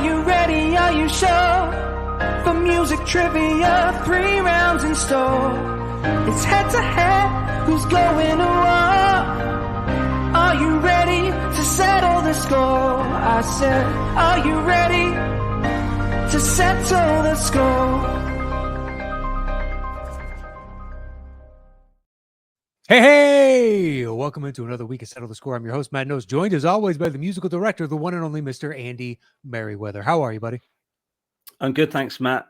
you ready? Are you sure? For music trivia, 3 rounds in store. It's head to head, who's going to war? Are you ready to settle the score? I said, are you ready to settle the score? Hey, welcome into another week of Settle the Score. I'm your host, Matt Knost, joined as always by the musical director, the one and only Mr. Andy Merriweather. How are you, buddy? I'm good, thanks, Matt.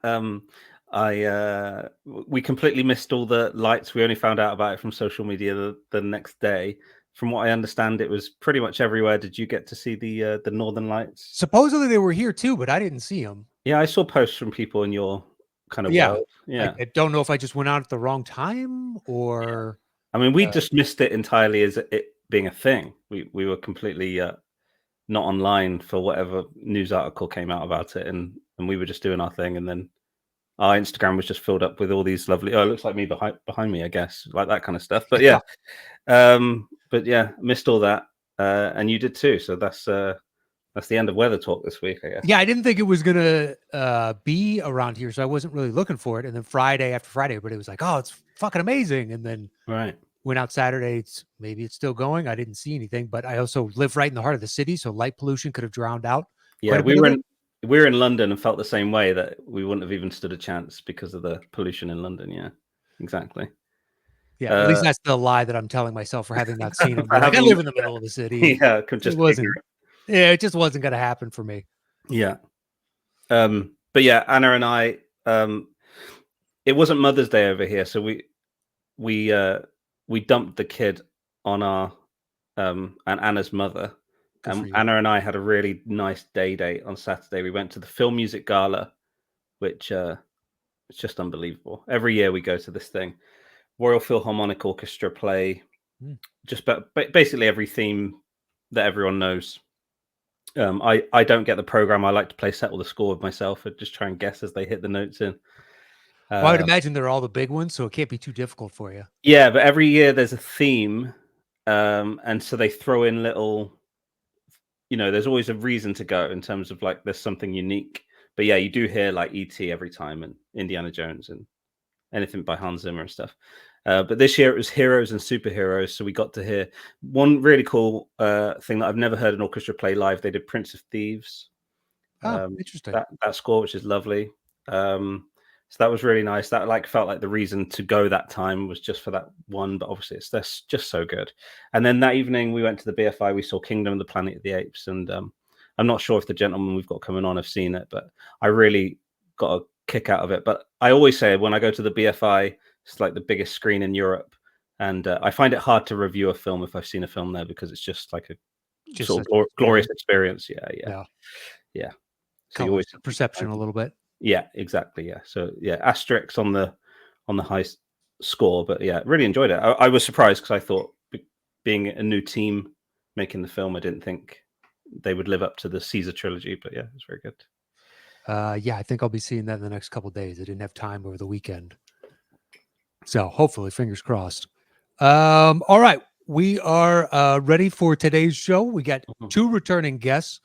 We completely missed all the lights. We only found out about it from social media the next day. From what I understand, it was pretty much everywhere. Did you get to see the Northern Lights? Supposedly they were here too, but I didn't see them. Yeah, I saw posts from people in your kind of world. Yeah, I don't know if I just went out at the wrong time or. I mean, we just missed it entirely as it being a thing. We were completely not online for whatever news article came out about it, and we were just doing our thing, and then our Instagram was just filled up with all these lovely. Oh, it looks like me behind me, I guess, like that kind of stuff. But yeah, missed all that, and you did too. So that's the end of weather talk this week, I guess. Yeah, I didn't think it was gonna be around here, so I wasn't really looking for it. And then Friday after Friday, everybody was like, "Oh, it's fucking amazing!" And then went out Saturday. Maybe it's still going. I didn't see anything, but I also live right in the heart of the city, so light pollution could have drowned out. Yeah, we were in London and felt the same way, that we wouldn't have even stood a chance because of the pollution in London. Yeah, exactly. Yeah, at least that's the lie that I'm telling myself for having not seen them. I live in the middle of the city. Yeah, it just wasn't going to happen for me. Yeah. But yeah, Anna and I, it wasn't Mother's Day over here, so we dumped the kid on our and Anna's mother. Anna and I had a really nice day date on Saturday. We went to the Film Music Gala, which it's just unbelievable. Every year we go to this thing. Royal Philharmonic Orchestra play just basically every theme that everyone knows. I don't get the program. I like to play Settle the Score with myself and just try and guess as they hit the notes in. Well, I would imagine they're all the big ones, so it can't be too difficult for you. Yeah, but every year there's a theme, and so they throw in little, there's always a reason to go in terms of like there's something unique. But yeah, you do hear like E.T. every time and Indiana Jones and anything by Hans Zimmer and stuff. But this year it was heroes and superheroes, so we got to hear one really cool thing that I've never heard an orchestra play live. They did Prince of Thieves. Interesting. That score, which is lovely. So that was really nice. That felt like the reason to go that time was just for that one, but obviously that's just so good. And then that evening we went to the BFI. We saw Kingdom of the Planet of the Apes, and I'm not sure if the gentlemen we've got coming on have seen it, but I really got a kick out of it. But I always say when I go to the BFI, it's like the biggest screen in Europe, and I find it hard to review a film if I've seen a film there because it's just like a sort of glorious experience. Yeah. So you always perception a little bit. Yeah, exactly. Yeah. So yeah, asterisks on the high score, but yeah, really enjoyed it. I was surprised because I thought being a new team making the film, I didn't think they would live up to the Caesar trilogy, but yeah, it was very good. Yeah, I think I'll be seeing that in the next couple of days. I didn't have time over the weekend. So hopefully, fingers crossed. All right. We are ready for today's show. We got 2 returning guests.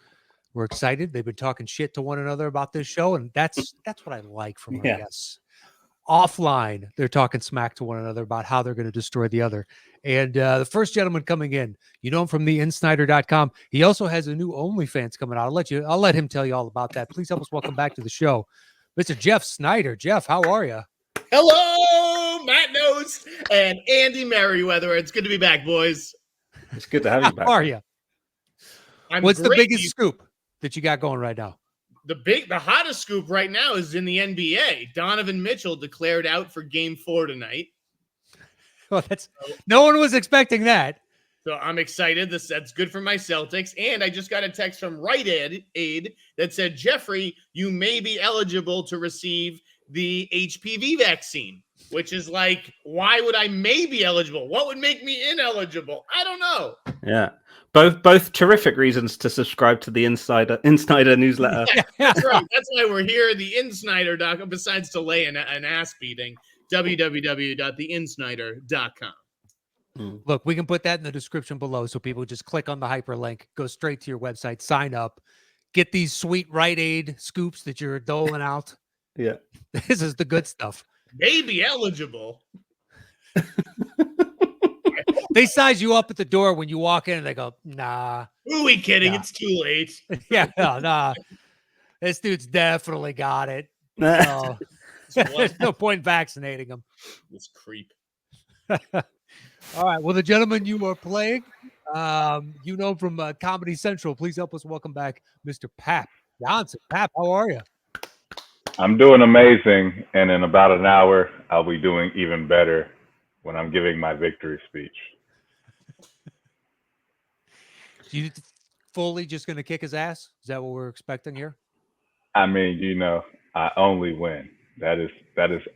We're excited. They've been talking shit to one another about this show, and that's what I like from our guests. Offline, they're talking smack to one another about how they're going to destroy the other. And the first gentleman coming in, you know him from the Sneider.com. He also has a new OnlyFans coming out. I'll let him tell you all about that. Please help us welcome back to the show, Mr. Jeff Sneider. Jeff, how are you? Hello, Matt Knost and Andy Merriweather. It's good to be back, boys. It's good to have you back. How are you? What's great. The biggest scoop that you got going right now? The hottest scoop right now is in the NBA. Donovan Mitchell declared out for Game 4 tonight. Well, no one was expecting that. So I'm excited. That's good for my Celtics. And I just got a text from Rite Aid that said, Jeffrey, you may be eligible to receive the HPV vaccine, which is like, why would I may be eligible? What would make me ineligible? I don't know. Yeah. Both terrific reasons to subscribe to the Insider newsletter. Yeah, that's right. That's why we're here. The Insnider.com, besides to lay an ass beating, www.theinsnider.com. Look, we can put that in the description below so people just click on the hyperlink, go straight to your website, sign up, get these sweet Rite Aid scoops that you're doling out. Yeah. This is the good stuff. Maybe eligible. They size you up at the door when you walk in and they go, nah. Who are we kidding? Yeah. It's too late. Yeah, nah. This dude's definitely got it. So there's no point vaccinating him. This creep. All right. Well, the gentleman you are playing, you know from Comedy Central. Please help us welcome back Mr. Papp Johnson. Papp, how are you? I'm doing amazing, and in about an hour, I'll be doing even better when I'm giving my victory speech. You fully just going to kick his ass? Is that what we're expecting here? I mean, you know, I only win. That is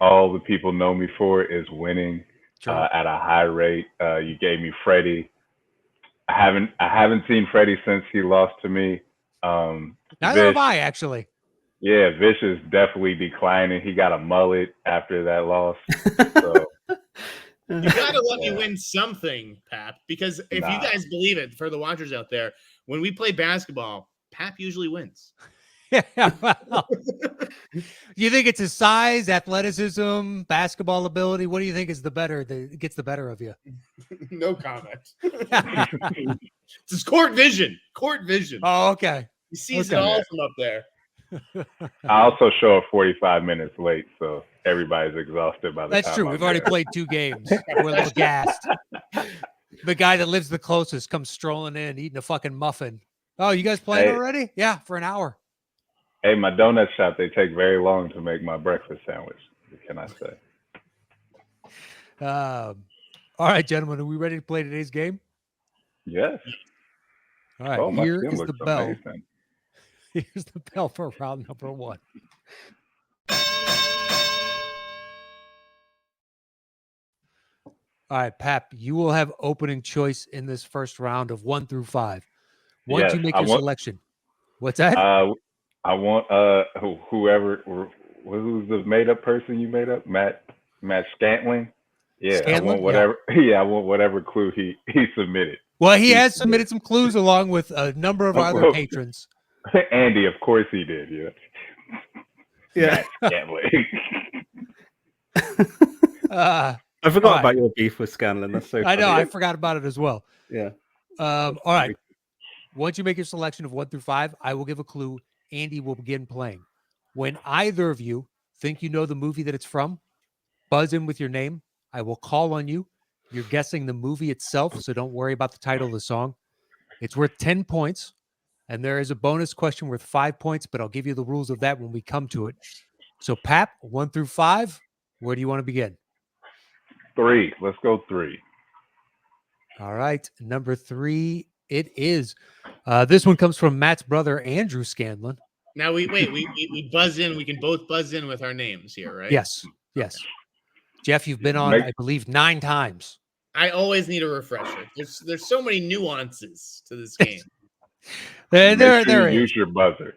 all the people know me for is winning at a high rate. You gave me Freddie. I haven't seen Freddie since he lost to me. Neither have I, actually. Yeah, Vish is definitely declining. He got a mullet after that loss. So. You gotta let me win something, Papp, because if you guys believe it, for the watchers out there, when we play basketball, Papp usually wins. Yeah. Well, you think it's his size, athleticism, basketball ability? What do you think is gets the better of you? No comment. It's his court vision. Court vision. Oh, okay. He sees it all from up there. I also show up 45 minutes late, so everybody's exhausted by the time. That's true. We've already played 2 games. We're a little gassed. The guy that lives the closest comes strolling in, eating a fucking muffin. Oh, you guys playing already? Yeah, for an hour. Hey, my donut shop, they take very long to make my breakfast sandwich. What can I say? All right, gentlemen, are we ready to play today's game? Yes. All right, here is the bell. Amazing. Here's the bell for round number 1. All right, Papp, you will have opening choice in this first round of 1 through 5. Once you make your selection. What's that? I want who's the made up person you made up? Matt Scantling. Yeah, I want whatever. Yeah, I want whatever clue he submitted. Well, he has submitted some clues along with a number of other patrons. Andy, of course he did. Yeah. Matt Scantling. I forgot about your beef with Scanlon. That's so funny. I know. I forgot about it as well. Yeah. All right. Once you make your selection of 1 through 5, I will give a clue. Andy will begin playing. When either of you think you know the movie that it's from, buzz in with your name. I will call on you. You're guessing the movie itself, so don't worry about the title of the song. It's worth 10 points, and there is a bonus question worth 5 points, but I'll give you the rules of that when we come to it. So, Papp, 1 through 5, where do you want to begin? 3. Let's go 3. All right. Number 3, it is. This one comes from Matt's brother, Andrew Scanlon. Now, we buzz in. We can both buzz in with our names here, right? Yes. Yes. Okay. Jeff, you've been on, I believe, 9 times. I always need a refresher. There's so many nuances to this game. there use your buzzer.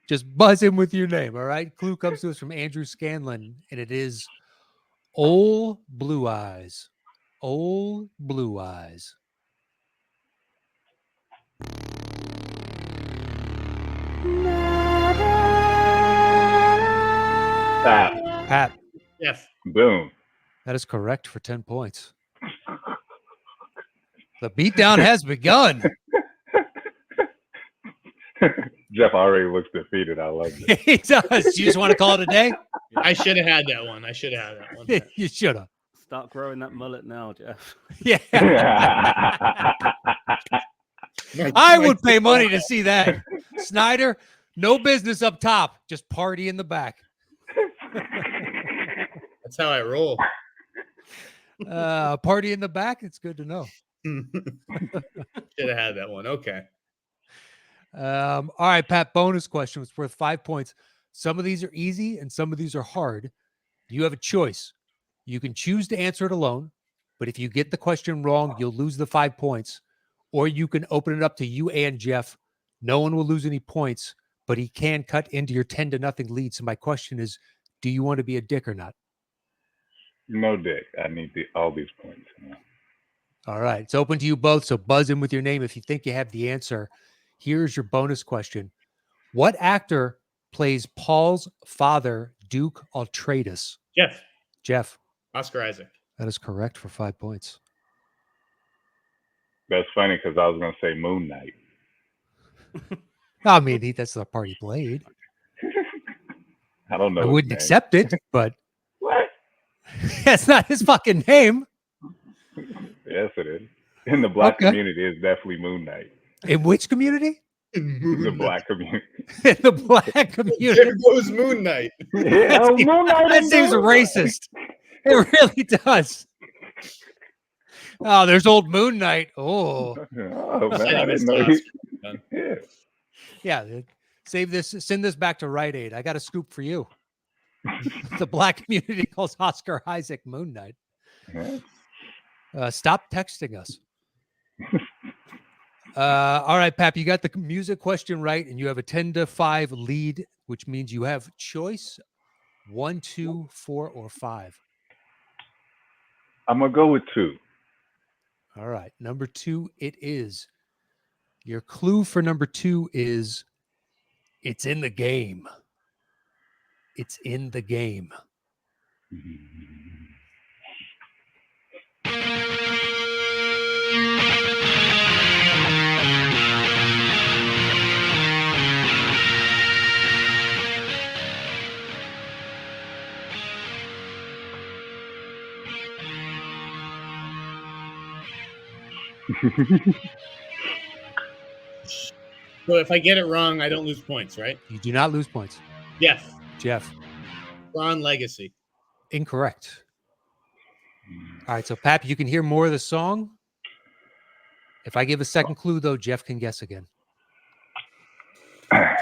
Just buzz in with your name, all right? Clue comes to us from Andrew Scanlon, and it is Old Blue Eyes. Old Blue Eyes. Papp. Yes. Boom. That is correct for 10 points. The beatdown has begun. Jeff already looks defeated. I love it. He does. You just want to call it a day? I should have had that one. You should have. Start growing that mullet now, Jeff. Yeah. I would pay money to see that. Sneider, no business up top. Just party in the back. That's how I roll. Party in the back. It's good to know. Should have had that one. Okay. All right, Pat, bonus question. It's worth 5 points. Some of these are easy and some of these are hard. You have a choice. You can choose to answer it alone, but if you get the question wrong, you'll lose the 5 points. Or you can open it up to you and Jeff. No one will lose any points, but he can cut into your 10-0 lead. So my question is, do you want to be a dick or not? No dick. I need all these points. All right. It's open to you both. So buzz in with your name if you think you have the answer. Here's your bonus question. What actor plays Paul's father, Duke Atreides? Jeff. Oscar Isaac. That is correct for 5 points. That's funny because I was gonna say Moon Knight. I mean, that's the part he played. I don't know. I his wouldn't name. accept it, but What? that's not his fucking name. Yes, it is. In the black Okay. community, it's definitely Moon Knight. In which community? The black community. In the black community. There goes Moon Knight. Yeah, oh, Moon Knight. That seems racist. It really does. Oh, there's old Moon Knight. Oh, Oh man, I didn't know. Yeah. yeah. Save this. Send this back to Rite Aid. I got a scoop for you. The black community calls Oscar Isaac Moon Knight. Yeah. Stop texting us. All right, Papp, you got the music question right, and you have a 10-5 lead, which means you have choice 1, 2, 4, or 5. I'm gonna go with 2. All right, number 2 it is. Your clue for number 2 is it's in the game. It's in the game. So if I get it wrong, I don't lose points, right? You do not lose points. Jeff. Ron Legacy. Incorrect. All right, so Papp, you can hear more of the song. If I give a second clue, though, Jeff can guess again. Can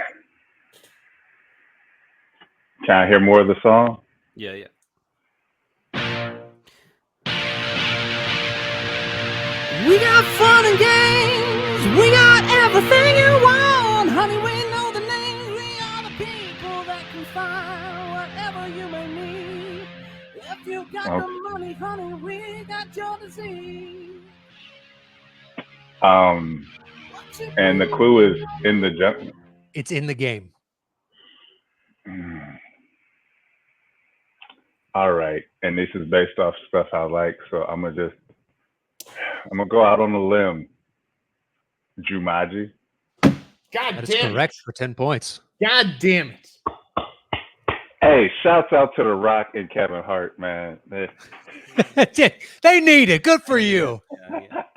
I hear more of the song? Yeah, yeah. We got fun and games. We got everything you want. Honey, we know the names. We are the people that can find whatever you may need. If you got the money, honey, we got your disease. And the clue is in the jungle. It's in the game. All right, and this is based off stuff I like, so I'm gonna go out on a limb. Jumanji. God That is damn correct for 10 points. it. God damn it. Hey, shouts out to The Rock and Kevin Hart, man. They need it. Good for you.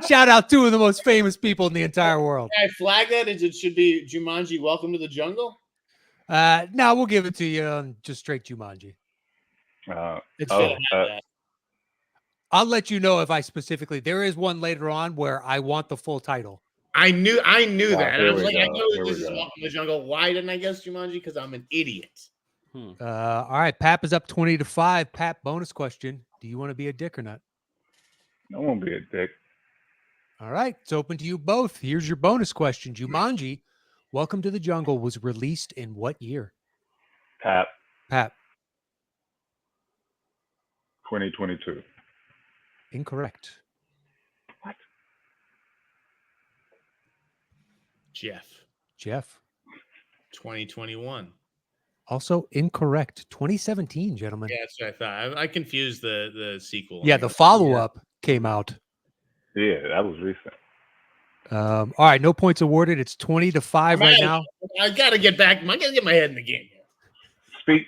Shout out 2 of the most famous people in the entire world. Can I flag that as it should be Jumanji Welcome to the Jungle? No, we'll give it to you on just straight Jumanji. It's I'll let you know if I specifically. There is one later on where I want the full title. I knew that. I was like, I go. know Here this we is go. Welcome to the Jungle. Why didn't I guess Jumanji? Because I'm an idiot. All right, Papp is up 20-5. Papp, bonus question: do you want to be a dick or not? I won't be a dick. All right, it's open to you both. Here's your bonus question: Jumanji, Welcome to the Jungle was released in what year? Papp, Papp, 2022. incorrect. Jeff, 2021. Also incorrect. 2017, gentlemen. Yeah, that's what I thought. I confused the sequel. Yeah, the follow-up came out. Yeah, that was recent. All right, no points awarded. It's 20-5 right now. I got to get back. I got to get my head in the game here.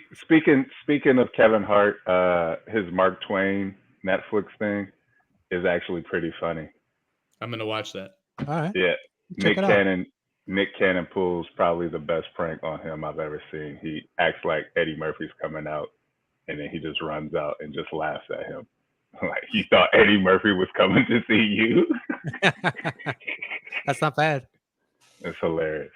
Speaking of Kevin Hart, his Mark Twain Netflix thing is actually pretty funny. I'm going to watch that. All right. Yeah, Check it out. Nick Cannon pulls probably the best prank on him I've ever seen. He acts like Eddie Murphy's coming out, and then he just runs out and just laughs at him. Like, you thought Eddie Murphy was coming to see you? That's not bad. It's hilarious.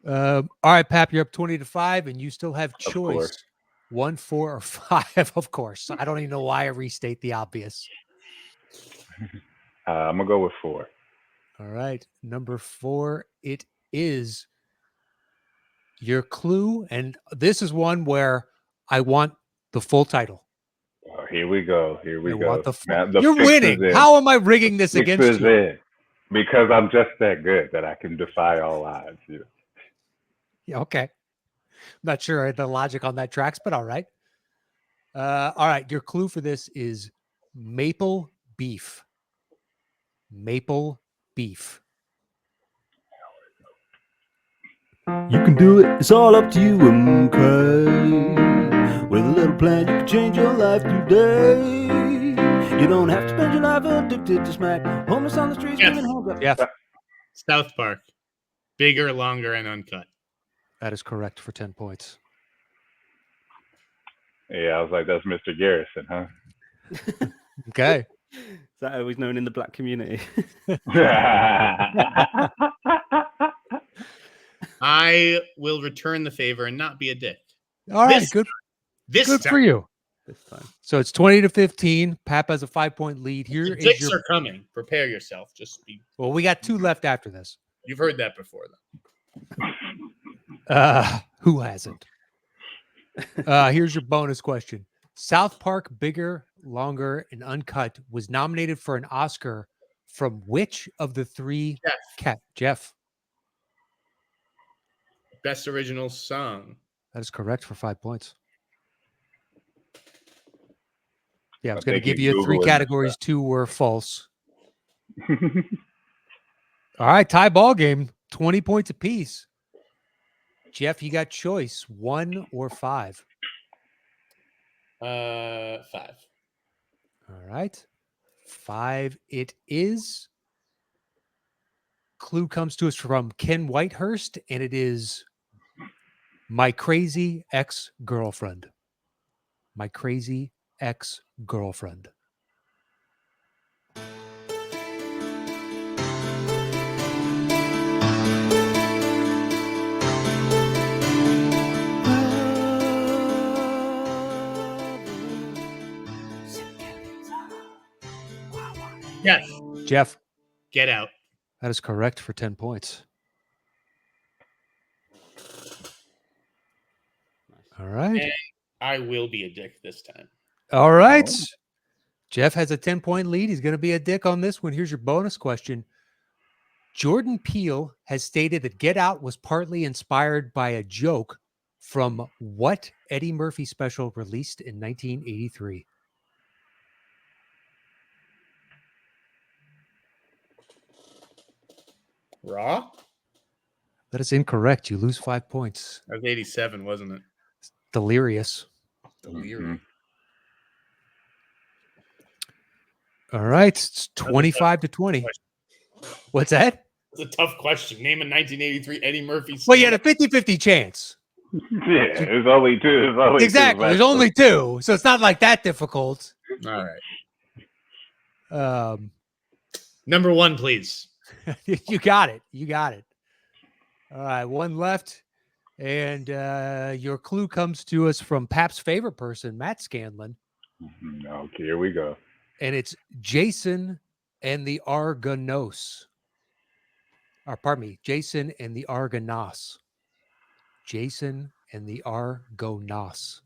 All right, Papp, you're up 20-5, and you still have Of choice course. 1, 4, or 5. Of course, I don't even know why I restate the obvious. I'm gonna go with 4. All right, number 4, it is your clue, and this is one where I want the full title. Oh, here we go. Here we I go. want the full. Now, the You're fix is winning. in. How am I rigging this Fix against is you? in. Because I'm just that good that I can defy all odds. You know? Yeah, okay. Not sure the logic on that tracks, but all right. All right. Your clue for this is maple beef. Maple beef. You can do it, it's all up to you, okay? With a little plan, you can change your life today. You don't have to spend your life addicted to smack. Homeless on the streets, Yes. giving hands up. Jeff, South Park. Bigger, longer, and uncut. that is correct for 10 points. Yeah, I was like, that's Mr. Garrison, huh? Okay. Is that always known in the black community? I will return the favor and not be a dick. All right. This Good time. for you. This time. So it's 20-15. Papp has a 5-point lead. The Here is dicks your. are coming. Prepare yourself. Just be. Well, we got 2 left after this. You've heard that before, though. Who hasn't? Here's your bonus question. South Park Bigger, Longer, and Uncut was nominated for an Oscar from which of the 3 Jeff. Best original song. That is correct for 5 points. Yeah, I was I going to think give you you 3 Googling categories. 2 were false. All right, tie ball game. 20 points apiece. Jeff, you got choice. 1 or 5. 5. All right. 5 it is. Clue comes to us from Ken Whitehurst, and it is My Crazy Ex-Girlfriend. My Crazy Ex-Girlfriend. Yes. Jeff, Get Out. that is correct for 10 points. All right. And I will be a dick this time. All right. Jeff has a 10-point lead. He's going to be a dick on this one. Here's your bonus question. Jordan Peele has stated that Get Out was partly inspired by a joke from what Eddie Murphy special released in 1983? Raw? That is incorrect. You lose 5 points. That was 87, wasn't it? Delirious. Delirious. All right. It's 25-20. What's that? It's a tough question. Name a 1983 Eddie Murphy. Well, you had a 50-50 chance. Yeah, there's only 2. There's only Exactly. 2 There's only 2. So it's not like that difficult. All right. Number 1, please. You got it. You got it. All right. 1 left. And your clue comes to us from Papp's favorite person, Matt Scanlon. Okay, here we go. And it's Jason and the Argonos. Or pardon me, Jason and the Argonos. Jason and the Argonos.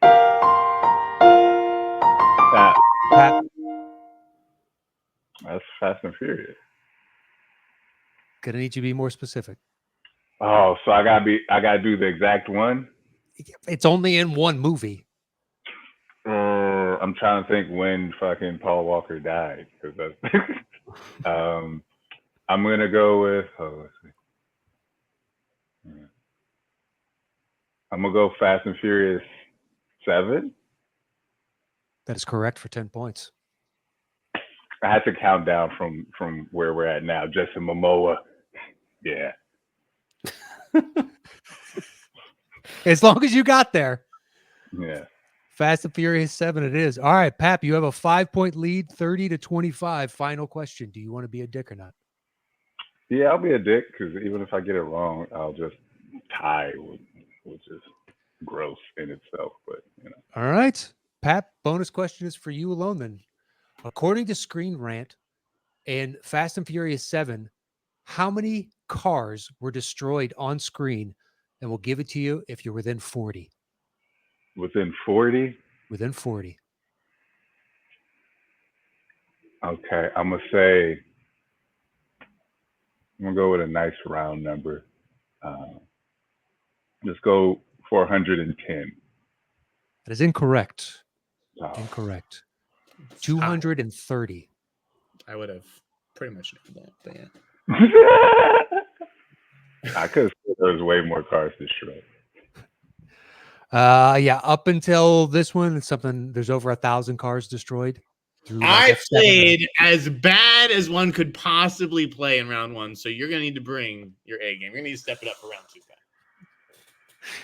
Papp. That's Fast and Furious. Gonna need you to be more specific. Oh, so I gotta do the exact one. It's only in one movie. I'm trying to think when fucking Paul Walker died, because that's. I'm gonna go with. Let's see. I'm gonna go Fast and Furious 7. That is correct for 10 points. I had to count down from where we're at now. Jason Momoa. Yeah. As long as you got there. Yeah. Fast and Furious 7 it is. All right, Papp, you have a 5-point lead, 30-25. Final question. Do you want to be a dick or not? Yeah, I'll be a dick, because even if I get it wrong, I'll just tie, which is gross in itself. But you know. All right. Papp, bonus question is for you alone then. According to Screen Rant and Fast and Furious 7, how many cars were destroyed on screen? And we'll give it to you if you're within 40. Within 40? Within 40. Okay, I'm gonna say I'm gonna go with a nice round number. Let's go 410. That is incorrect. Oh. Incorrect. 230. I would have pretty much known that, but yeah. I could have said there was way more cars to shred. Yeah, up until this one, it's something. There's over 1,000 cars destroyed. Through like I F7 played as bad as one could possibly play in round one, so you're gonna need to bring your A game. You're gonna need to step it up for round two.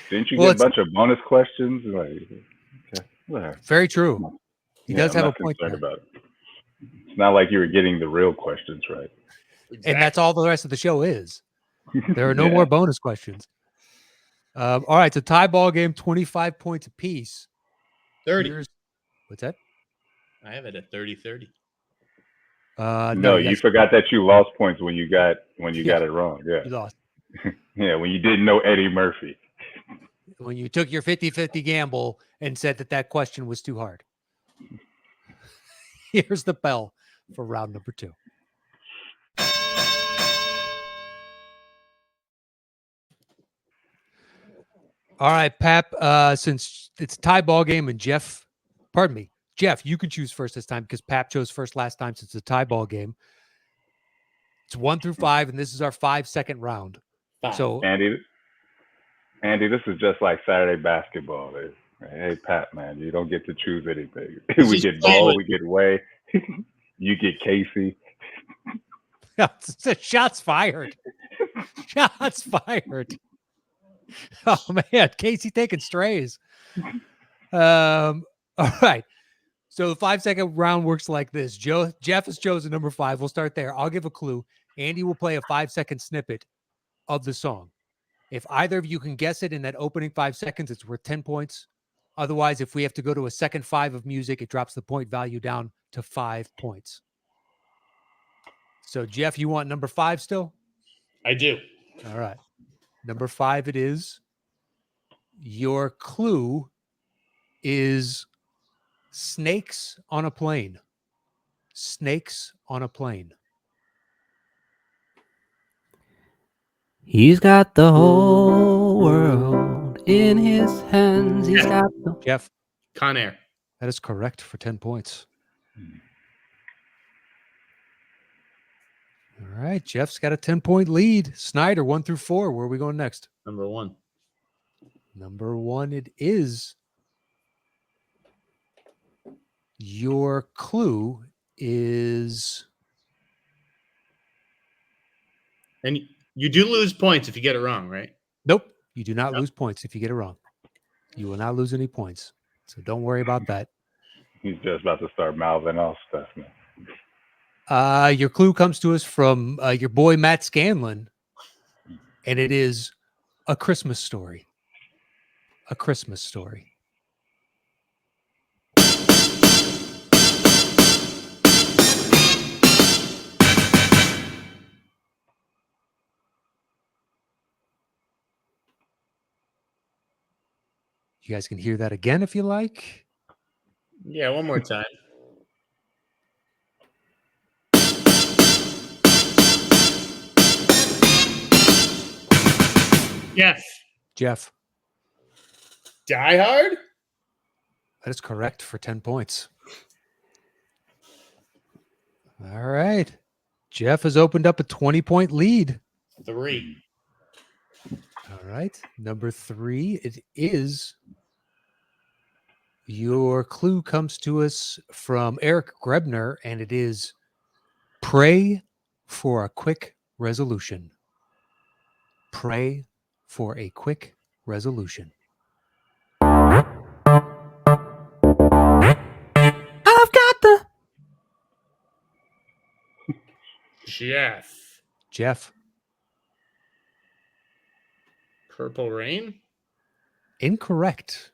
Didn't you get a bunch of bonus questions? Like, okay, whatever. Very true. He does have a point there. About it. It's not like you were getting the real questions right. Exactly. And that's all the rest of the show is. There are no more bonus questions. All right, it's a tie ball game, 25 points apiece. 30. What's that? I have it at 30-30. No, you forgot that you lost points when you got it wrong. Yeah. You lost. Yeah, when you didn't know Eddie Murphy. When you took your 50-50 gamble and said that question was too hard. Here's the bell for round number 2. All right, Papp, since it's a tie ball game and Jeff, you can choose first this time because Papp chose first last time since it's a tie ball game. It's 1 through 5, and this is our 5-second round. 5. So Andy, this is just like Saturday basketball. Hey, Pat, man, you don't get to choose anything. We get Ball, we get Way, you get Casey. Shots fired. Shots fired. Oh, man. Casey taking strays. All right. So the 5-second round works like this. Jeff has chosen number 5. We'll start there. I'll give a clue. Andy will play a 5-second snippet of the song. If either of you can guess it in that opening 5 seconds, it's worth 10 points. Otherwise, if we have to go to a second 5 of music, it drops the point value down to 5 points. So, Jeff, you want number 5 still? I do. All right. Number 5 it is. Your clue is snakes on a plane. Snakes on a plane. He's got the whole world in his hands. He's got the... Jeff. Con Air. That is correct for 10 points. All right. Jeff's got a 10-point lead. Sneider, 1 through 4. Where are we going next? Number 1. Number 1 it is. Your clue is... And you do lose points if you get it wrong, right? Nope. You do not lose points if you get it wrong. You will not lose any points. So don't worry about that. He's just about to start mouthing off stuff, man. Your clue comes to us from your boy Matt Scanlon, and it is A Christmas Story. A Christmas Story. You guys can hear that again if you like. Yeah, one more time. Jeff. Die Hard? That is correct for 10 points. All right. Jeff has opened up a 20-point lead. 3. All right. Number 3, it is. Your clue comes to us from Eric Grebner, and it is pray for a quick resolution. Pray for a quick resolution. I've got the... Jeff. Purple Rain? Incorrect.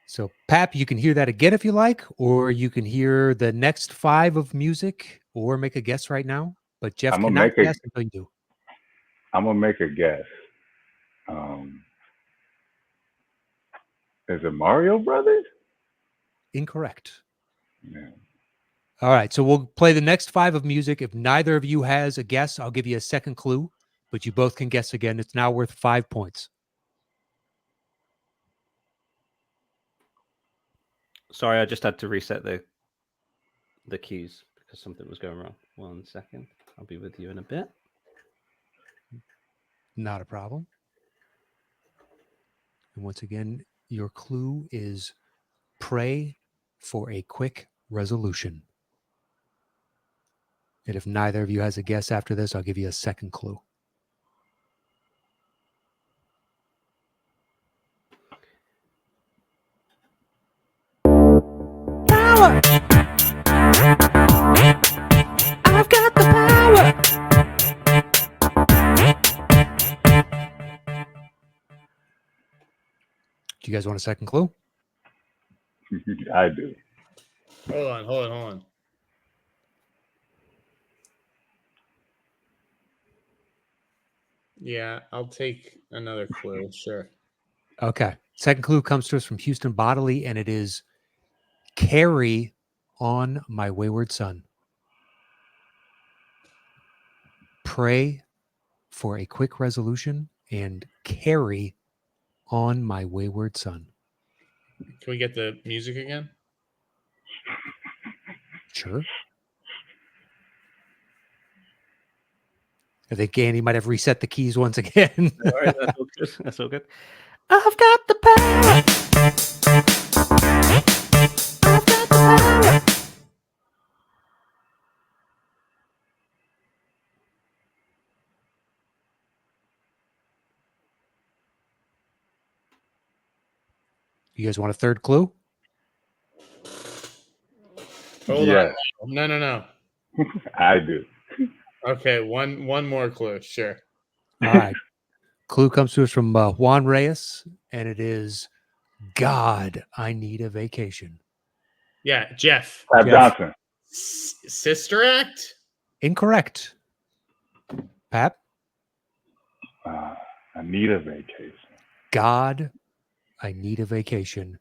So, Papp, you can hear that again if you like, or you can hear the next 5 of music, or make a guess right now. But Jeff cannot guess until you do. I'm gonna make a guess. Is it Mario Brothers? Incorrect. Yeah. All right, so we'll play the next 5 of music. If neither of you has a guess, I'll give you a second clue, but you both can guess again. It's now worth 5 points. Sorry, I just had to reset the cues because something was going wrong. 1 second. I'll be with you in a bit. Not a problem. And once again, your clue is pray for a quick resolution. And if neither of you has a guess after this, I'll give you a second clue. Power. I've got the power. Do you guys want a second clue? I do. Hold on. Yeah, I'll take another clue. Sure. Okay. Second clue comes to us from Houston Bodily, and it is carry on my wayward son. Pray for a quick resolution and carry on my wayward son. Can we get the music again? Sure. I think Andy might have reset the keys once again. All right, that's all good. That's all good. I've got the power. I've got the power. You guys want a third clue? Hold Yes. on. No. I do. Okay, one more clue. Sure. All right. Clue comes to us from Juan Reyes, and it is God, I need a vacation. Yeah, Jeff. Papp Jeff. Johnson. Sister Act? Incorrect. Papp? I need a vacation. God, I need a vacation.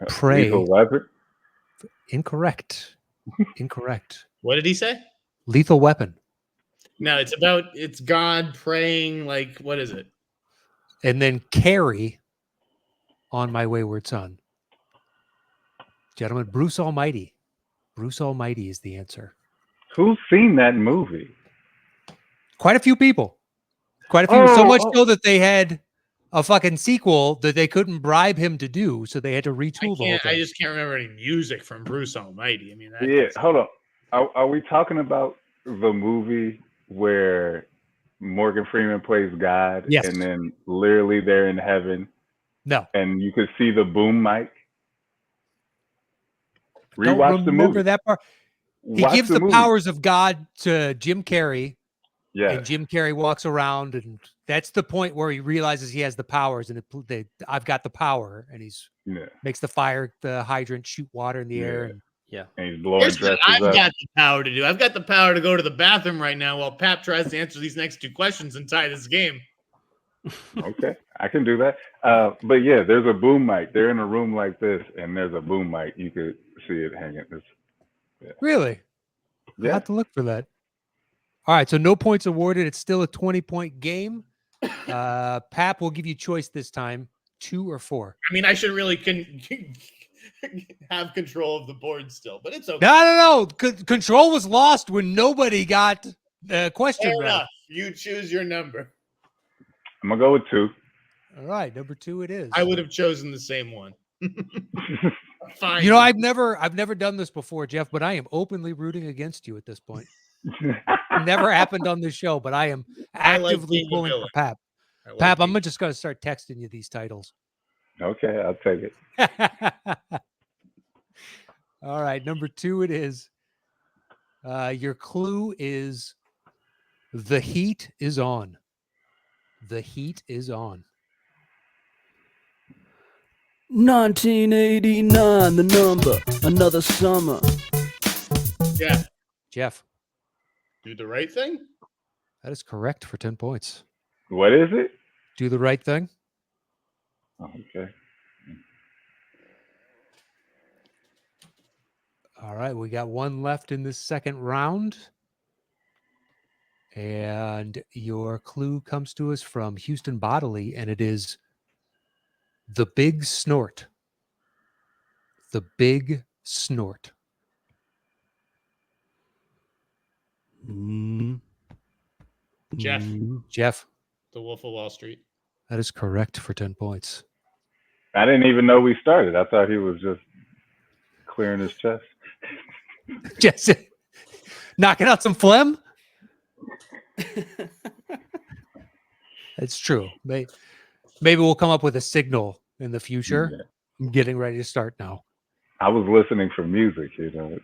Pray. Lethal Weapon. Incorrect. Incorrect. What did he say? Lethal Weapon. No, it's God praying, like, what is it? And then carry on my wayward son. Gentlemen, Bruce Almighty. Bruce Almighty is the answer. Who's seen that movie? Quite a few people. Quite a few. So much so that they had a fucking sequel that they couldn't bribe him to do, so they had to retool the whole thing. I just can't remember any music from Bruce Almighty. I mean, Hold on. Are we talking about the movie where Morgan Freeman plays God? Yes. And then literally they're in heaven No. and you could see the boom mic? Don't Rewatch the remember movie. that part. He Watch gives the movie. powers of God to Jim Carrey. Yeah. And Jim Carrey walks around, and that's the point where he realizes he has the powers, and I've got the power, and he's makes the hydrant shoot water in the air. And, and he's blowing Here's what dresses I've up. got the power to do. I've got the power to go to the bathroom right now while Papp tries to answer these next 2 questions and tie this game. Okay, I can do that. But yeah, there's a boom mic. They're in a room like this, and there's a boom mic. You could see it hanging. Really? Yeah. I'll have to look for that. All right, so no points awarded. It's still a 20-point game. Papp will give you choice this time, 2 or 4. I mean, I should really have control of the board still, but it's okay. No. Control was lost when nobody got the question Fair right. enough. You choose your number. I'm gonna go with 2. All right, number 2 it is. I would have chosen the same one. Fine. You know, I've never done this before, Jeff, but I am openly rooting against you at this point. Never happened on this show, but I am actively pulling for Papp. Papp, I'm just going to start texting you these titles. Okay, I'll take it. All right, number 2 it is. Your clue is the heat is on. The heat is on. 1989, the number, another summer. Jeff. Do the right thing? That is correct for 10 points. What is it? Do the right thing. Okay. All right, we got one left in this second round. And your clue comes to us from Houston Bodily, and it is the big snort. The big snort. Jeff, The Wolf of Wall Street. that is correct for 10 points. I didn't even know we started. I thought he was just clearing his chest. Just knocking out some phlegm. It's true. Maybe we'll come up with a signal in the future. Yeah. I'm getting ready to start now. I was listening for music, you know.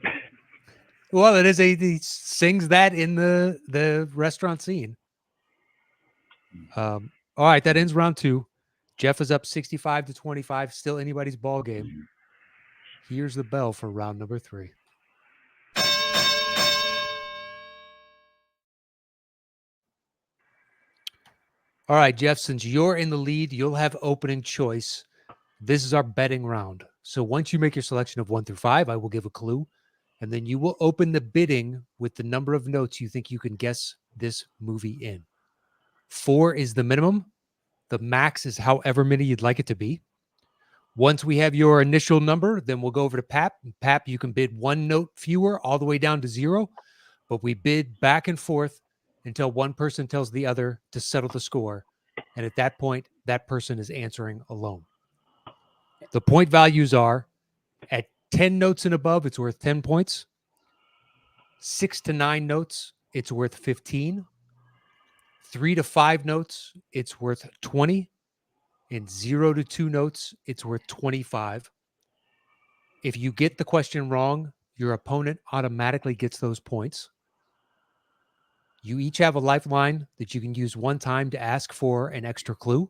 Well, it is he sings that in the restaurant scene. All right, that ends round 2. Jeff is up 65-25. Still anybody's ball game. Here's the bell for round number 3. All right, Jeff, since you're in the lead, you'll have opening choice. This is our betting round. So once you make your selection of 1 through 5, I will give a clue, and then you will open the bidding with the number of notes you think you can guess this movie in. 4 is the minimum. The max is however many you'd like it to be. Once we have your initial number, then we'll go over to Papp. Papp, you can bid 1 note fewer all the way down to 0, but we bid back and forth until one person tells the other to settle the score. And at that point, that person is answering alone. The point values are at 10 notes and above, it's worth 10 points. 6 to 9 notes, it's worth 15. 3 to 5 notes, it's worth 20. And 0 to 2 notes, it's worth 25. If you get the question wrong, your opponent automatically gets those points. You each have a lifeline that you can use one time to ask for an extra clue.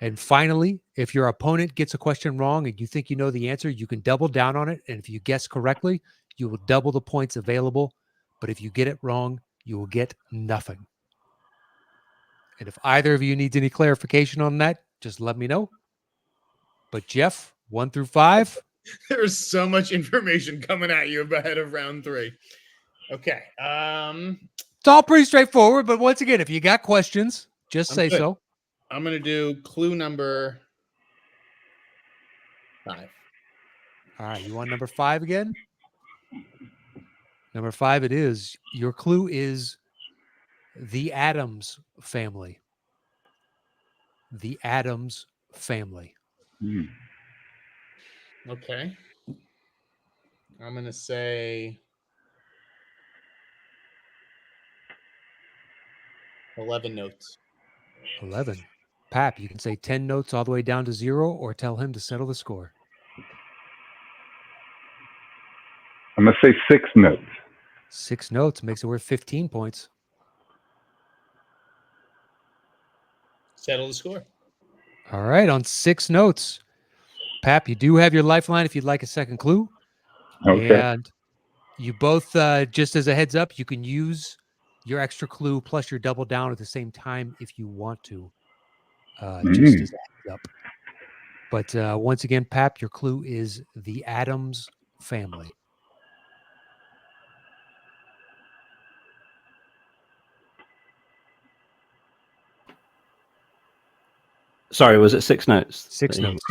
And finally, if your opponent gets a question wrong and you think you know the answer, you can double down on it. And if you guess correctly, you will double the points available. But if you get it wrong, you will get nothing. And if either of you needs any clarification on that, just let me know. But Jeff, 1 through 5. There's so much information coming at you ahead of round 3. Okay. It's all pretty straightforward, but once again, if you got questions, just say good. so. I'm going to do clue number 5. All right, you want number 5 again? Number 5 it is. Your clue is the Addams family. The Addams family. Okay. I'm going to say 11 notes. 11. Papp, you can say 10 notes all the way down to 0 or tell him to settle the score. I'm going to say 6 notes. 6 notes makes it worth 15 points. Settle the score. All right, on 6 notes. Papp, you do have your lifeline if you'd like a second clue. Okay. And you both, just as a heads up, you can use your extra clue plus your double down at the same time if you want to. Just as a heads up. But once again, Papp, your clue is the Addams family. Sorry, was it 6 notes? 6 notes.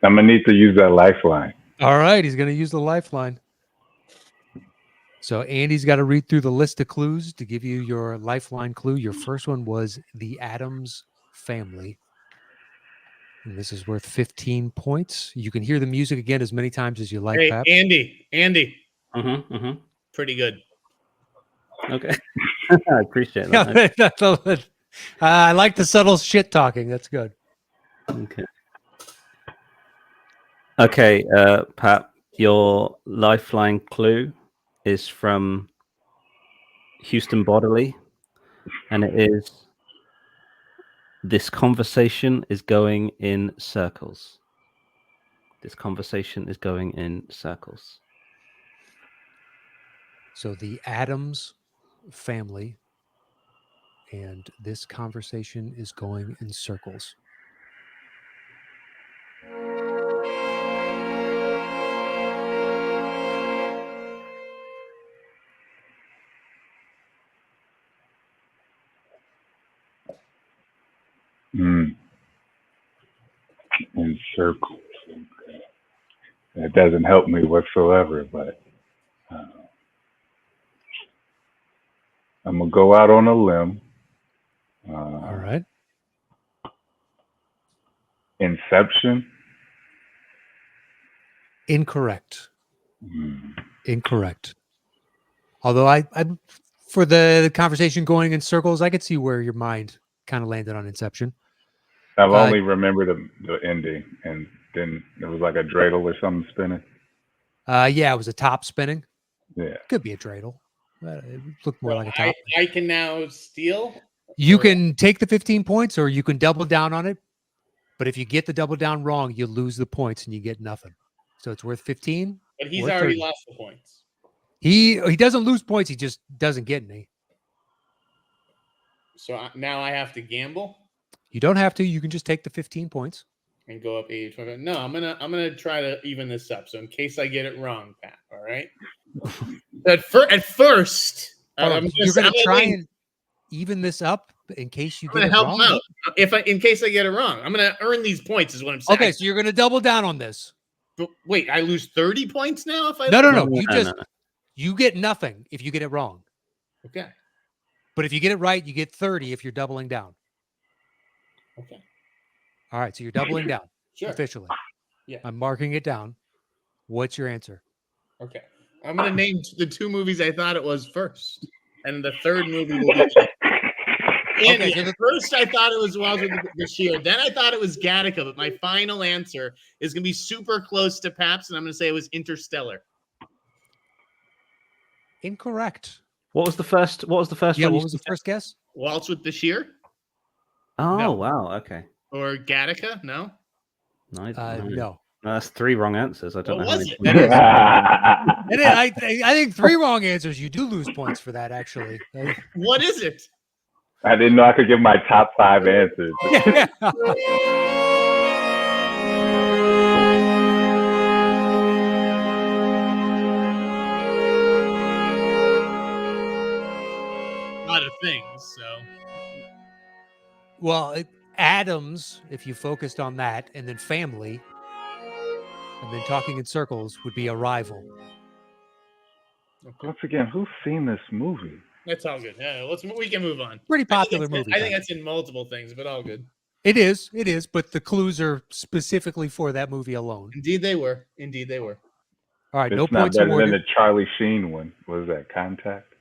I'm going to need to use that lifeline. All right, he's going to use the lifeline. So Andy's got to read through the list of clues to give you your lifeline clue. Your first one was the Addams family. And this is worth 15 points. You can hear the music again as many times as you like, Hey, Papp. Andy. Pretty good. Okay. I appreciate that. I like the subtle shit talking. That's good. Okay, Pat, your lifeline clue is from Houston Bodily, and it is: this conversation is going in circles. This conversation is going in circles. So the Adams family, and this conversation is going in circles. In circles. It doesn't help me whatsoever, but I'm gonna go out on a limb. All right. Inception. Incorrect. Incorrect. Although I for the conversation going in circles, I could see where your mind kind of landed on Inception. I've only remembered the ending, and then it was like a dreidel or something spinning. Yeah, it was a top spinning. Yeah. Could be a dreidel. It looked more like a top. I can now steal. You can take the 15 points, or you can double down on it. But if you get the double down wrong, you lose the points and you get nothing. So it's worth 15. But he's already lost the points. He doesn't lose points. He just doesn't get any. So now I have to gamble. You don't have to. You can just take the 15 points and go up 80. No, I'm gonna try to even this up. So in case I get it wrong, Pat. All right. At first, you're gonna try and even this up in case you get it wrong. Out. In case I get it wrong, I'm gonna earn these points. Is what I'm saying. Okay, so you're gonna double down on this. But wait, I lose 30 points now if I no. You get nothing if you get it wrong. Okay. But if you get it right, you get 30 if you're doubling down. Okay. All right, so you're doubling down officially. Yeah. I'm marking it down. What's your answer? Okay. I'm going to name the two movies I thought it was first. And the third movie will be Andy, at first I thought it was Wild with the Sheer. Then I thought it was Gattaca, but my final answer is going to be super close to Papp's, and I'm going to say it was Interstellar. Incorrect. What was the first? What was the first? Yeah, one what was the first guess? Waltz with the Sheer. Oh no. Wow. Okay. Or Gattaca? No. No. That's 3 wrong answers. I don't know. Was it? I think 3 wrong answers. You do lose points for that, actually. What is it? I didn't know I could give my top 5 answers. Yeah. A lot of things. So. Well, Adams, if you focused on that, and then family, and then talking in circles would be Arrival. Once again, who's seen this movie? That's all good. Yeah, we can move on. Pretty popular movie. I think that's in multiple things, but all good. It is, but the clues are specifically for that movie alone. Indeed they were. All right, it's no points better awarded. than the Charlie Sheen one. What was that, Contact?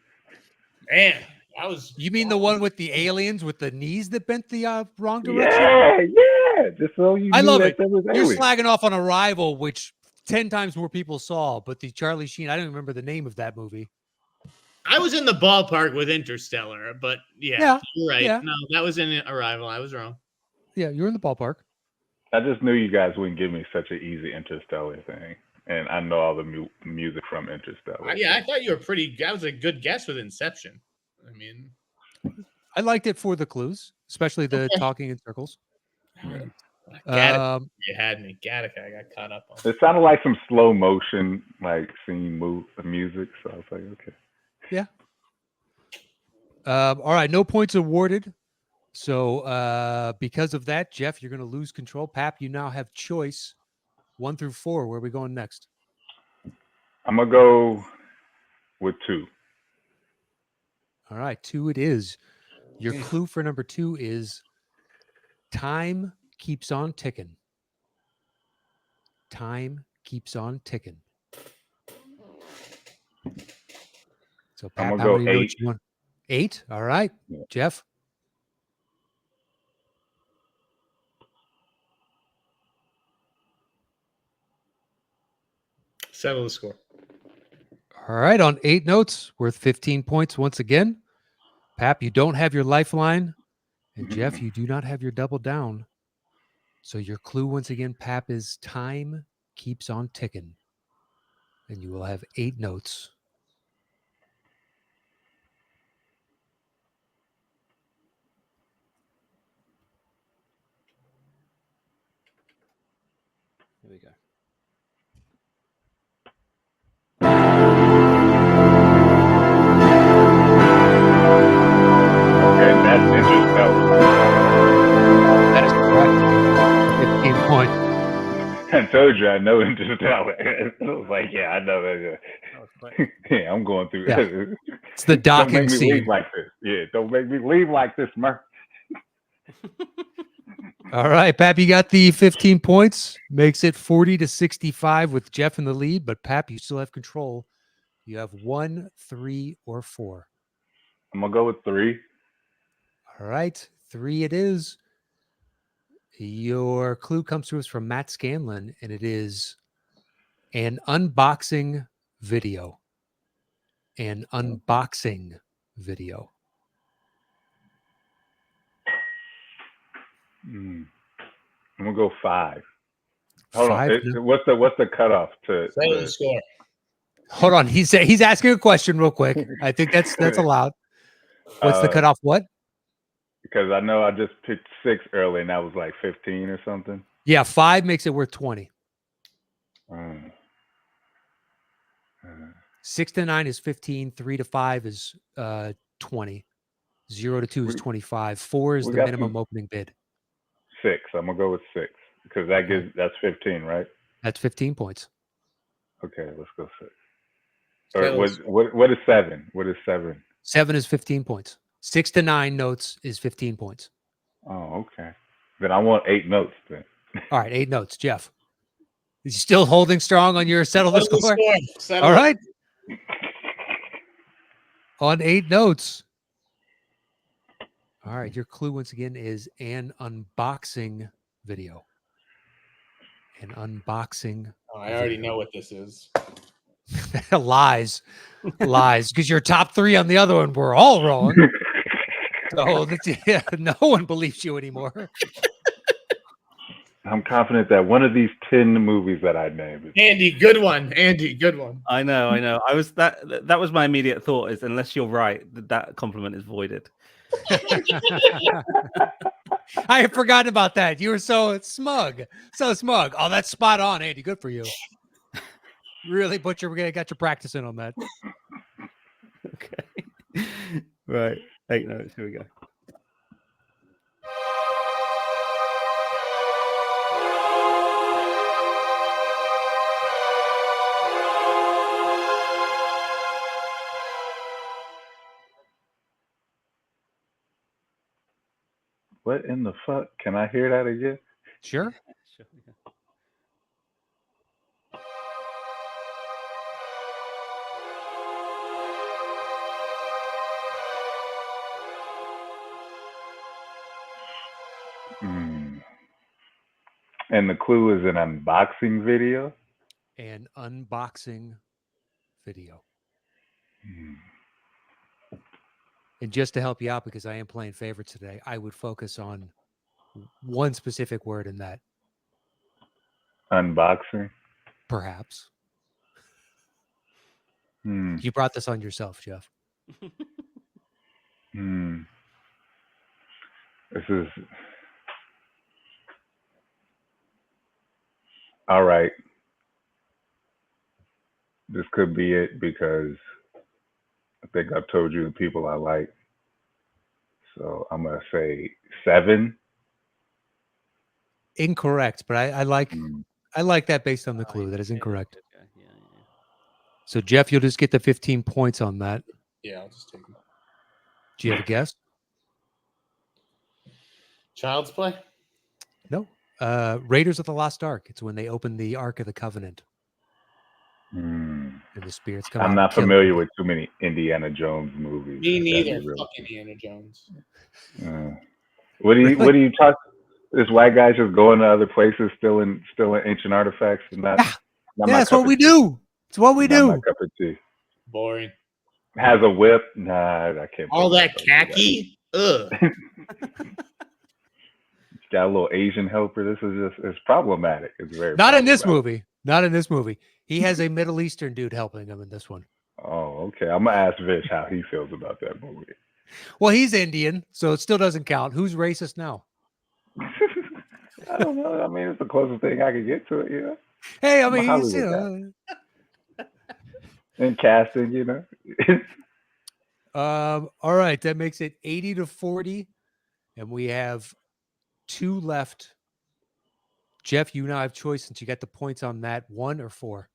Man, that was... You mean the one with the aliens with the knees that bent the wrong direction? Yeah. Just so you I love it. Was You're slagging off on Arrival, which 10 times more people saw, but the Charlie Sheen, I don't remember the name of that movie. I was in the ballpark with Interstellar, but yeah. You're right. Yeah. No, that was in Arrival. I was wrong. Yeah, you're in the ballpark. I just knew you guys wouldn't give me such an easy Interstellar thing. And I know all the music from Interstellar. I thought you were that was a good guess with Inception. I mean, I liked it for the clues, especially the talking in circles. Gattaca, you had me. Gattaca, I got caught up on. It sounded like some slow motion, like scene music. So I was like, okay. Yeah. All right, no points awarded. So because of that, Jeff, you're going to lose control. Papp, you now have choice 1 through 4. Where are we going next? I'm going to go with 2. All right, 2 it is. Your clue for number 2 is time keeps on ticking. Time keeps on ticking. So Papp, I'm how going to many go notes you want? 8? All right. Yeah. Jeff? Settle the score. All right. On 8 notes, worth 15 points once again. Papp, you don't have your lifeline. And Jeff, you do not have your double down. So your clue once again, Papp, is time keeps on ticking. And you will have 8 notes. Here we go. Okay, that's Interstellar. That is correct. 15 points. I told you I know Interstellar. I was like, yeah, I know that. That was quick. Yeah, I'm going through. Yeah. It's the Don't docking make me scene. leave like this. Yeah, don't make me leave like this, Murph. All right, Papp, you got the 15 points. Makes it 40-65 with Jeff in the lead, but Papp, you still have control. You have 1, 3, or 4. I'm gonna go with 3. All right, 3 it is. Your clue comes to us from Matt Scanlon, and it is an unboxing video. An unboxing video. I'm gonna go 5. Hold 5? on. No. What's the cutoff to? Say the score. Hold on. He's asking a question real quick. I think that's allowed. What's the cutoff? What? Because I know I just picked 6 early, and that was like 15 or something. Yeah, 5 makes it worth 20. 6 to 9 is 15. 3 to 5 is 20. 0 to 2 is 25. 4 is we the got minimum opening bid. 6. I'm gonna go with 6 because that's 15, right? That's 15 points. Okay, let's go 6. Say Or the what is 7? What is 7? 7 is 15 points. 6 to 9 notes is 15 points. Oh, okay. Then I want 8 notes then. All right, 8 notes. Jeff, is you still holding strong on your settle the Settle the score? score. Settle All it. right. On 8 notes. All right, your clue once again is an unboxing video. An unboxing. Oh, I already know what this is. Lies. Because your top 3 on the other one were all wrong. So no one believes you anymore. I'm confident that one of these 10 movies that I named. Andy, good one. Andy, good one. I know. I was that was my immediate thought. Is unless you're right, that compliment is voided. I had forgotten about that. You were so smug. So smug. Oh, that's spot on, Andy. Good for you. Really got your practice in on that. Okay. Right. 8 notes. Here we go. What in the fuck? Can I hear that again? Sure. Sure, yeah. And the clue is an unboxing video? An unboxing video. And just to help you out, because I am playing favorites today, I would focus on one specific word in that. Unboxing? Perhaps. Hmm. You brought this on yourself, Jeff. This is... All right. This could be it because I think I've told you the people I like. So I'm going to say 7. Incorrect, but I like that based on the clue. That is incorrect. Yeah. So, Jeff, you'll just get the 15 points on that. Yeah, I'll just take them. Do you have a guess? Child's Play? No. Raiders of the Lost Ark. It's when they open the Ark of the Covenant. And the spirits come out. I'm not familiar with too many Indiana Jones movies. Me neither. Fuck Indiana Jones. What do you talk? This white guy just going to other places, still in ancient artifacts, and not that's what we do. It's what we do. My cup of tea. Boring. Has a whip? Nah, I can't. All that khaki? Ugh. Got a little Asian helper. This is it's problematic. It's very not in this movie. Not in this movie. He has a Middle Eastern dude helping him in this one. Oh, okay. I'm gonna ask Vish how he feels about that movie. Well, he's Indian, so it still doesn't count. Who's racist now? I don't know. I mean, it's the closest thing I could get to it, you know. Hey, I I'm a mean, he's, you Hollywood know. And casting, you know. All right, that makes it 80-40, and we have 2 left. Jeff, you now have choice since you got the points on that. 1 or 4?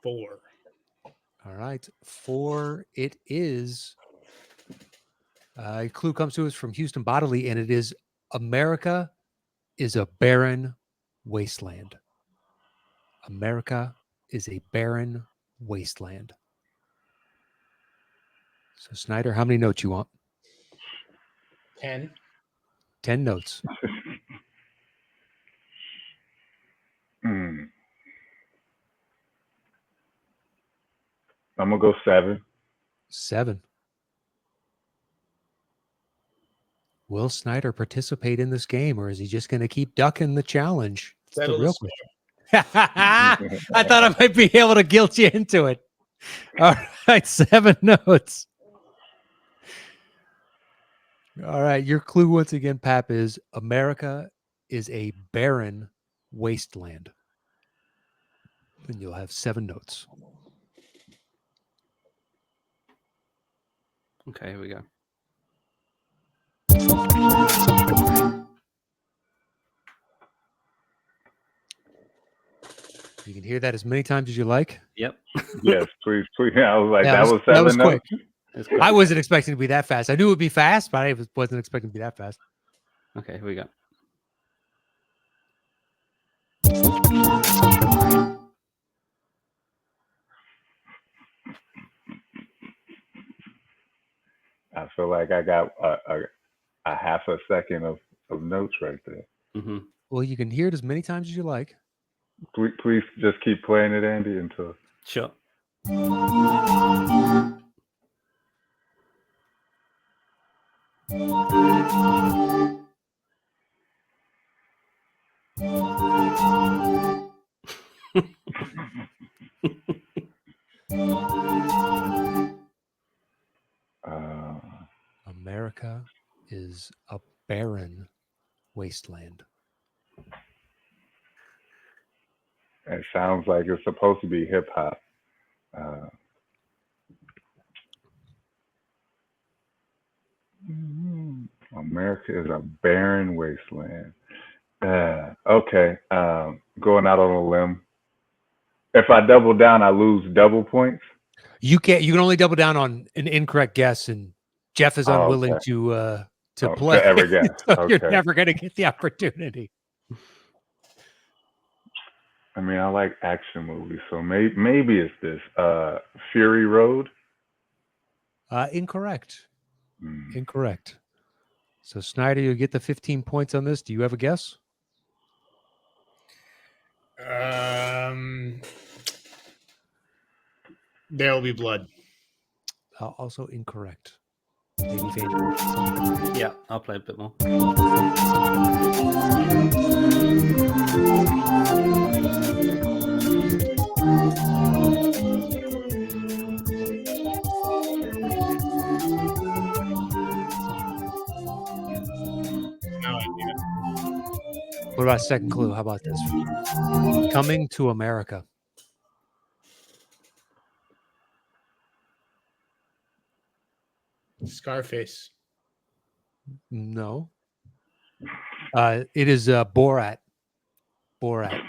4. All right, 4 it is. A clue comes to us from Houston Bodily, and it is America is a barren wasteland. America is a barren wasteland. So, Sneider, how many notes you want? 10. 10 notes. I'm gonna go 7. 7. Will Sneider participate in this game, or is he just going to keep ducking the challenge? That's Settle the the real score. question. I thought I might be able to guilt you into it. All right, 7 notes. All right, your clue once again, Papp, is America is a barren wasteland. And you'll have 7 notes. Okay, here we go. You can hear that as many times as you like. Yep. Yes, please. Yeah, I was like, Yeah, that was 7 that was notes. quick. It's good. I wasn't expecting to be that fast. I knew it would be fast, but I wasn't expecting to be that fast. Okay, here we go. I feel like I got a half a second of notes right there. Mm-hmm. Well, you can hear it as many times as you like. Please just keep playing it, Andy, until. Sure. America is a barren wasteland. It sounds like it's supposed to be hip hop. America is a barren wasteland. Okay. Going out on a limb. If I double down, I lose double points. You can only double down on an incorrect guess, and Jeff is unwilling okay. to play. To ever guess. So Okay. You're never going to get the opportunity. I mean, I like action movies, so maybe it's this. Fury Road. Incorrect. Incorrect. So Sneider, you get the 15 points on this. Do you have a guess? There will be blood. Also incorrect. Yeah, I'll play a bit more. What about a second clue? How about this? Coming to America. Scarface. No. It is Borat. Borat.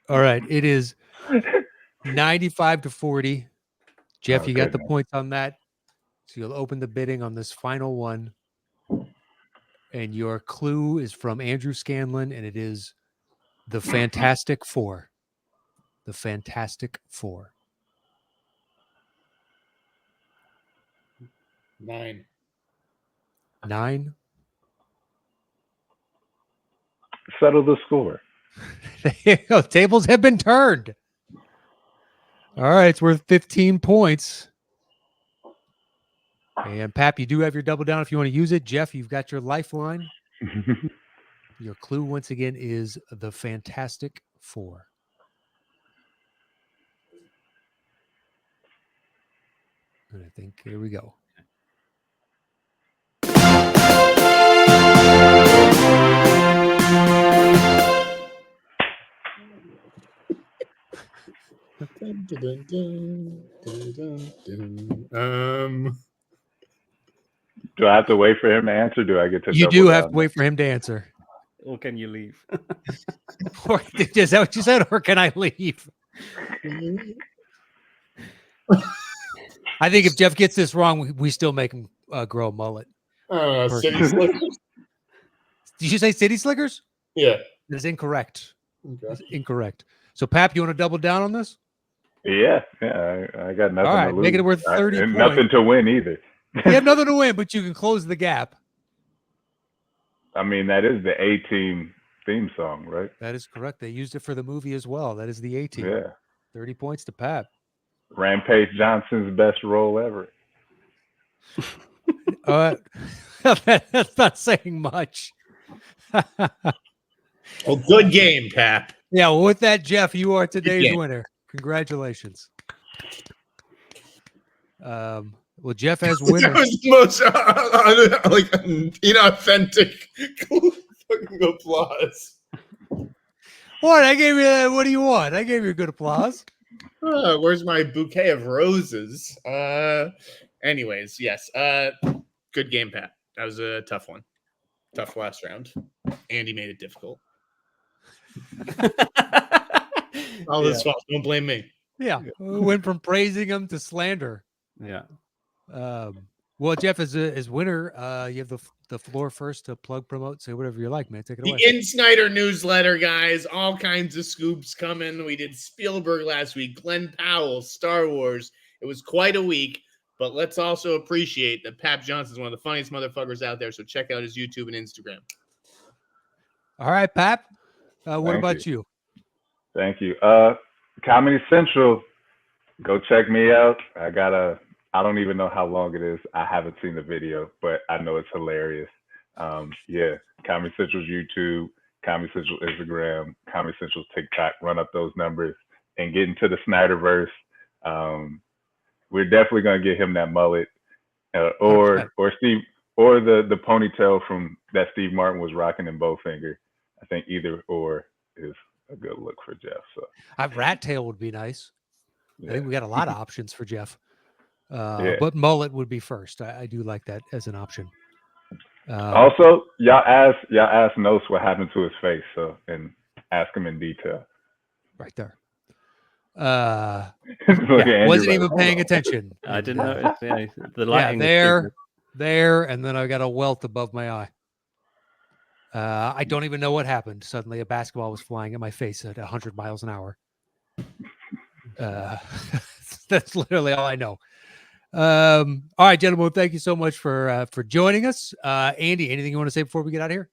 All right. It is 95-40. Jeff, you got the points on that. So you'll open the bidding on this final one. And your clue is from Andrew Scanlon, and it is the Fantastic Four. The Fantastic Four. 9. 9. Settle the score. There you go. Tables have been turned. All right, it's worth 15 points. And Papp, you do have your double down if you want to use it. Jeff, you've got your lifeline. Your clue once again is the Fantastic Four. And I think here we go. Do I have to wait for him to answer? Do I get to? You double do have down? to wait for him to answer. Or can you leave? Or, is that what you said? Or can I leave? I think if Jeff gets this wrong, we still make him grow a mullet. City Slickers? Did you say City Slickers? Yeah. That is incorrect. Okay. That's incorrect. So, Papp, you want to double down on this? Yeah. I got nothing All right, to lose. make it worth 30 and points. nothing to win either. You have nothing to win, but you can close the gap. I mean, that is the A-Team theme song, right? That is correct. They used it for the movie as well. That is the A-Team. Yeah. 30 points to Papp. Rampage Johnson's best role ever. That's not saying much. Well, good game, Papp. Yeah, well, with that, Jeff, you are today's game. winner. Congratulations. Well, Jeff has winner. That was the most inauthentic fucking applause. What? I gave you. What do you want? I gave you a good applause. Where's my bouquet of roses? Anyways, yes. Good game, Pat. That was a tough one. Tough last round. Andy made it difficult. All this fault. Don't blame me. Yeah, we went from praising him to slander. Yeah. Well, Jeff, as winner, you have the floor first to plug, promote, say whatever you like, man. Take it away. The Sneider newsletter, guys. All kinds of scoops coming. We did Spielberg last week. Glenn Powell, Star Wars. It was quite a week. But let's also appreciate that Papp Johnson is one of the funniest motherfuckers out there. So check out his YouTube and Instagram. All right, Papp. What about you? Thank you. Comedy Central. Go check me out. I don't even know how long it is. I haven't seen the video, but I know it's hilarious. Yeah, Comedy Central's YouTube, Comedy Central Instagram, Comedy Central's TikTok. Run up those numbers and get into the Sneiderverse. We're definitely gonna get him that mullet, or Steve, or the ponytail from that Steve Martin was rocking in Bowfinger. I think either or is a good look for Jeff. So Rat tail would be nice. yeah. I think we got a lot of options for Jeff. But mullet would be first. I do like that as an option. Also, y'all ask Knost what happened to his face, so and ask him in detail. Right there. Yeah, wasn't even paying attention. I didn't notice. Yeah, the lighting. There, and then I got a welt above my eye. I don't even know what happened. Suddenly, a basketball was flying at my face at 100 miles an hour. That's literally all I know. All right, gentlemen, thank you so much for joining us. Andy, anything you want to say before we get out of here?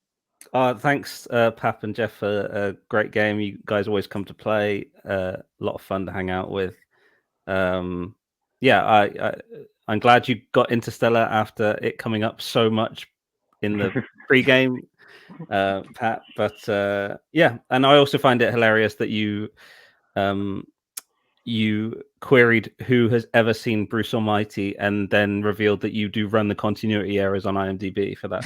Thanks, Papp and Jeff, for a great game. You guys always come to play. A lot of fun to hang out with. I'm glad you got Interstellar after it coming up so much in the pre-game, Pat. But and I also find it hilarious that you queried who has ever seen Bruce Almighty and then revealed that you do run the continuity errors on IMDb for that.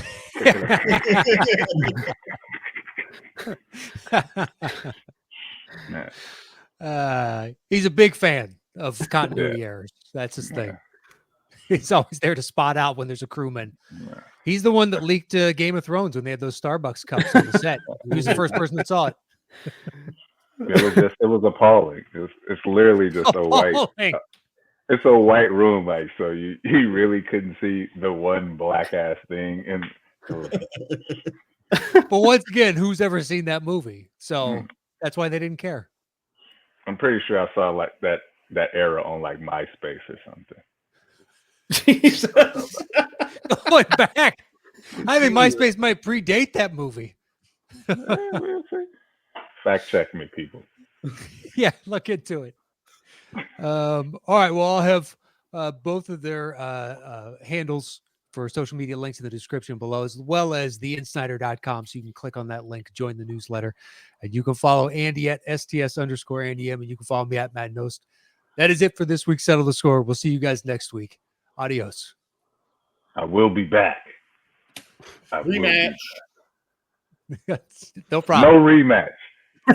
He's a big fan of continuity errors. That's his thing. He's always there to spot out when there's a crewman. He's the one that leaked Game of Thrones when they had those Starbucks cups on the set. He was the first person that saw it. It was appalling. It's literally just a white. It's a white room, like, so you really couldn't see the one black ass thing. And but once again, who's ever seen that movie? So that's why they didn't care. I'm pretty sure I saw like that era on like MySpace or something. Jesus. Going back, I think MySpace might predate that movie. Fact check me, people. Yeah, look into it. All right. Well, I'll have both of their handles for social media links in the description below, as well as theinsnider.com. So you can click on that link, join the newsletter, and you can follow Andy at STS_AndyM, and you can follow me at Matt Knost. That is it for this week's Settle the Score. We'll see you guys next week. Adios. I will be back. Rematch. No problem. No rematch.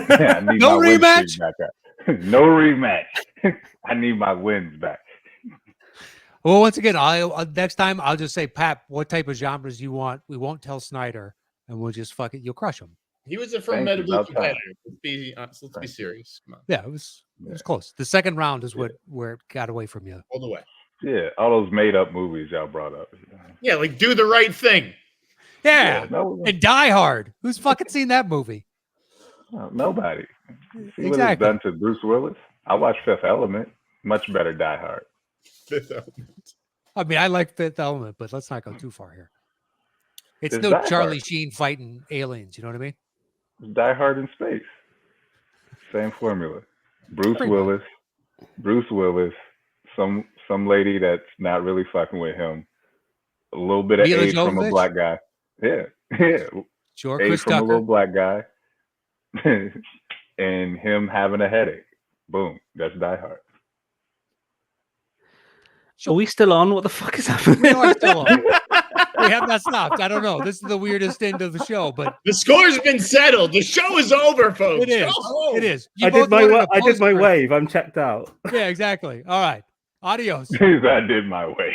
Yeah, I need No my win rematch? streak back up. No rematch. I need my wins back. Well, once again, next time I'll just say, Papp, what type of genres you want? We won't tell Sneider, and we'll just fuck it. You'll crush him. He was a Thank you, formidable about competitor. time. Let's be serious. Come on, Yeah, it was close. The second round is where it got away from you. all the way. Yeah, all those made up movies y'all brought up. Yeah, like Do the Right Thing. Yeah, no, and Die Hard. Who's fucking seen that movie? nobody. See what it's Exactly. done to Bruce Willis? I watched Fifth Element. Much better Die Hard. Fifth Element. I mean, I like Fifth Element, but let's not go too far here. It's It's no Die Charlie Hard. Sheen fighting aliens. You know what I mean? It's Die Hard in space. Same formula. Bruce Pretty Willis, some lady that's not really fucking with him. A little bit of Mila aid from a Jovovich? black guy. Yeah. Yeah. Sure, Aid Chris from a Tucker. little black guy. And him having a headache. Boom. That's Die Hard. Are we still on? What the fuck is happening? We are still on. We have not stopped. I don't know. This is the weirdest end of the show, but The score's been settled. The show is over, folks. it is. Go home. It is. You I both did wanted a my post-credit. wave. I'm checked out. Yeah, exactly. All right. Adios. I did my way.